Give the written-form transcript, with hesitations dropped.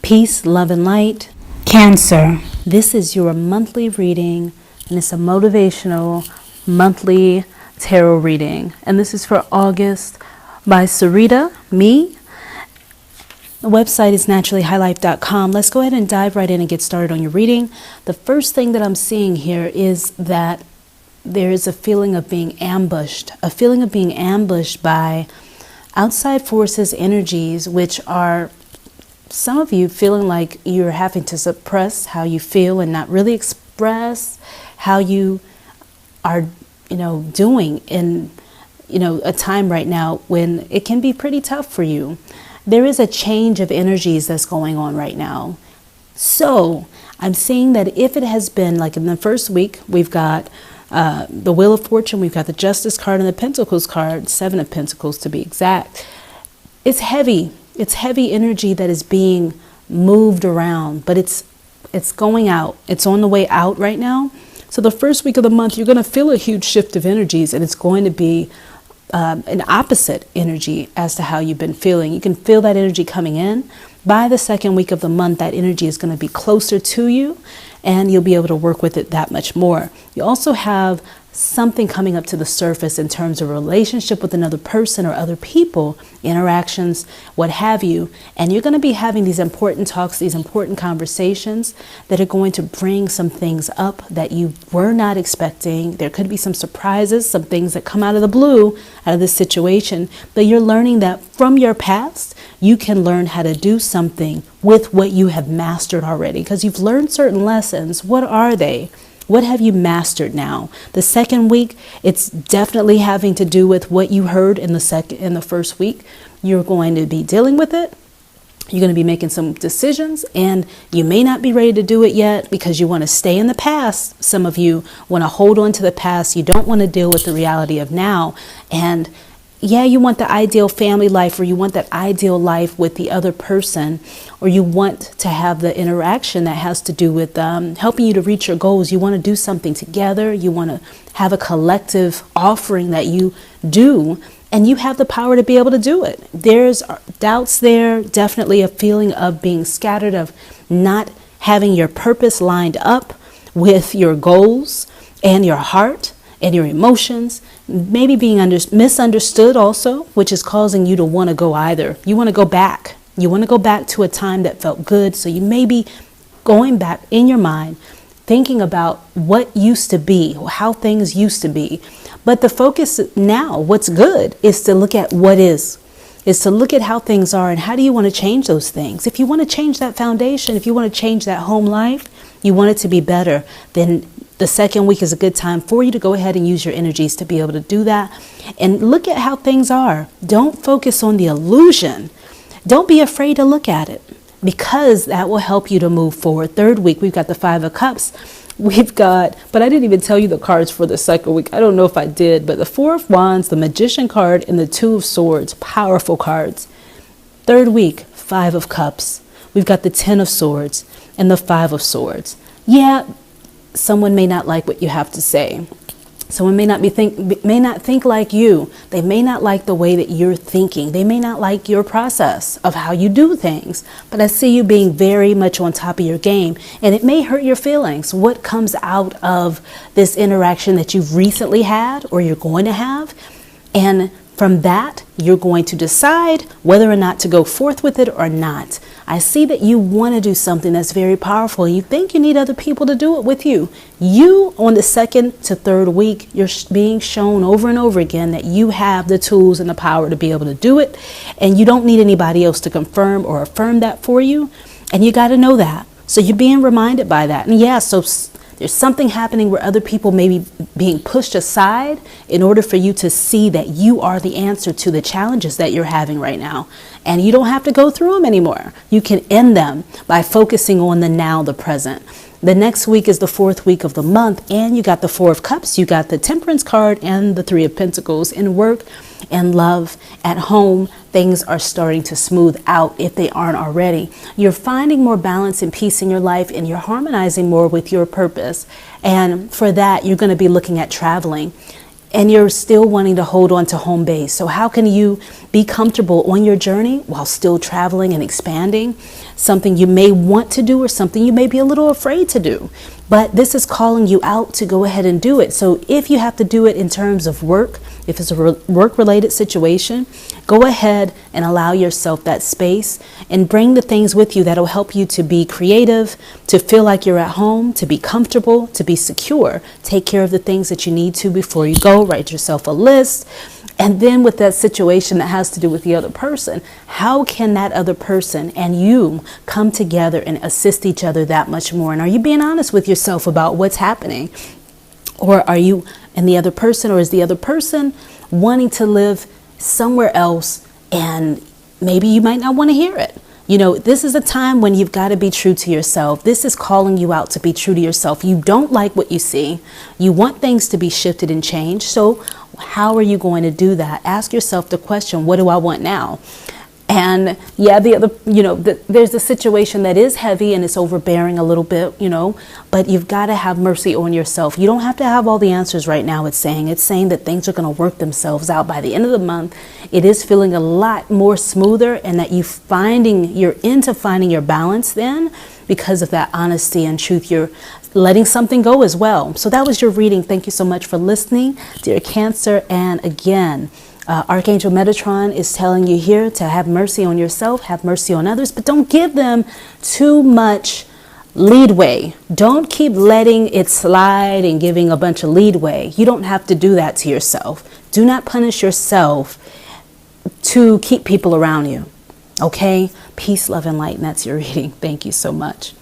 Peace, love, and light. Cancer. This is your monthly reading, and it's a motivational monthly tarot reading. And this is for August by Sarita, me. The website is naturallyhighlife.com. Let's go ahead and dive right in and get started on your reading. The first thing that I'm seeing here is that there is a feeling of being ambushed, by outside forces, energies, which are some of you feeling like you're having to suppress how you feel and not really express how you are, doing in, a time right now when it can be pretty tough for you. There is a change of energies that's going on right now. So I'm seeing that if it has been like in the first week, we've got the Wheel of Fortune, we've got the Justice card and the Pentacles card, 7 of Pentacles to be exact. It's heavy. It's heavy energy that is being moved around, but it's going out. It's on the way out right now. So the first week of the month, you're going to feel a huge shift of energies, and it's going to be an opposite energy as to how you've been feeling. You can feel that energy coming in. By the second week of the month, that energy is going to be closer to you, and you'll be able to work with it that much more. You also have something coming up to the surface in terms of relationship with another person or other people, interactions, what have you. And you're going to be having these important talks, these important conversations that are going to bring some things up that you were not expecting. There could be some surprises, some things that come out of the blue, out of this situation. But you're learning that from your past, you can learn how to do something with what you have mastered already, because you've learned certain lessons. What are they? What have you mastered now? The second week, it's definitely having to do with what you heard in the first week. You're going to be dealing with it. You're going to be making some decisions, and you may not be ready to do it yet because you want to stay in the past. Some of you want to hold on to the past. You don't want to deal with the reality of now. And yeah, you want the ideal family life, or you want that ideal life with the other person, or you want to have the interaction that has to do with helping you to reach your goals. You want to do something together. You want to have a collective offering that you do, and you have the power to be able to do it. There's doubts there, definitely a feeling of being scattered, of not having your purpose lined up with your goals and your heart and your emotions, maybe being misunderstood also, which is causing you to want to go either. You want to go back. You want to go back to a time that felt good. So you may be going back in your mind, thinking about what used to be, how things used to be. But the focus now, what's good, is to look at what is to look at how things are and how do you want to change those things. If you want to change that foundation, if you want to change that home life, you want it to be better, then the second week is a good time for you to go ahead and use your energies to be able to do that. And look at how things are. Don't focus on the illusion. Don't be afraid to look at it, because that will help you to move forward. Third week, we've got the 5 of Cups. But I didn't even tell you the cards for the second week. I don't know if I did, but the 4 of Wands, the Magician card, and the 2 of Swords, powerful cards. Third week, 5 of Cups. We've got the 10 of Swords and the 5 of Swords. Yeah, someone may not like what you have to say. Someone may not think like you. They may not like the way that you're thinking. They may not like your process of how you do things. But I see you being very much on top of your game, and it may hurt your feelings. What comes out of this interaction that you've recently had or you're going to have, and from that, you're going to decide whether or not to go forth with it or not. I see that you want to do something that's very powerful. You think you need other people to do it with you. You, on the second to third week, you're being shown over and over again that you have the tools and the power to be able to do it. And you don't need anybody else to confirm or affirm that for you. And you got to know that. So you're being reminded by that. And yeah, so there's something happening where other people may be being pushed aside in order for you to see that you are the answer to the challenges that you're having right now. And you don't have to go through them anymore. You can end them by focusing on the now, the present. The next week is the 4th week of the month, and you got the 4 of Cups, you got the Temperance card, and the 3 of Pentacles. In work and love, at home, things are starting to smooth out if they aren't already. You're finding more balance and peace in your life, and you're harmonizing more with your purpose. And for that, you're going to be looking at traveling. and you're still wanting to hold on to home base. So how can you be comfortable on your journey while still traveling and expanding? Something you may want to do or something you may be a little afraid to do. But this is calling you out to go ahead and do it. So if you have to do it in terms of work, if it's a work-related situation, go ahead and allow yourself that space and bring the things with you that will help you to be creative, to feel like you're at home, to be comfortable, to be secure. Take care of the things that you need to before you go. Write yourself a list. And then with that situation that has to do with the other person, how can that other person and you come together and assist each other that much more? And are you being honest with yourself about what's happening? Or are you and the other person, or is the other person wanting to live somewhere else and maybe you might not want to hear it? You know, this is a time when you've got to be true to yourself. This is calling you out to be true to yourself. You don't like what you see. You want things to be shifted and changed. So how are you going to do that? Ask yourself the question, what do I want now? And yeah, there's a situation that is heavy and it's overbearing a little bit, but you've got to have mercy on yourself. You don't have to have all the answers right now. It's saying that things are going to work themselves out by the end of the month. It is feeling a lot more smoother, and that you're into finding your balance then because of that honesty and truth. You're letting something go as well. So that was your reading. Thank you so much for listening, dear Cancer. And again, Archangel Metatron is telling you here to have mercy on yourself, have mercy on others, but don't give them too much leadway. Don't keep letting it slide and giving a bunch of leadway. You don't have to do that to yourself. Do not punish yourself to keep people around you. Okay? Peace, love, and light. And that's your reading. Thank you so much.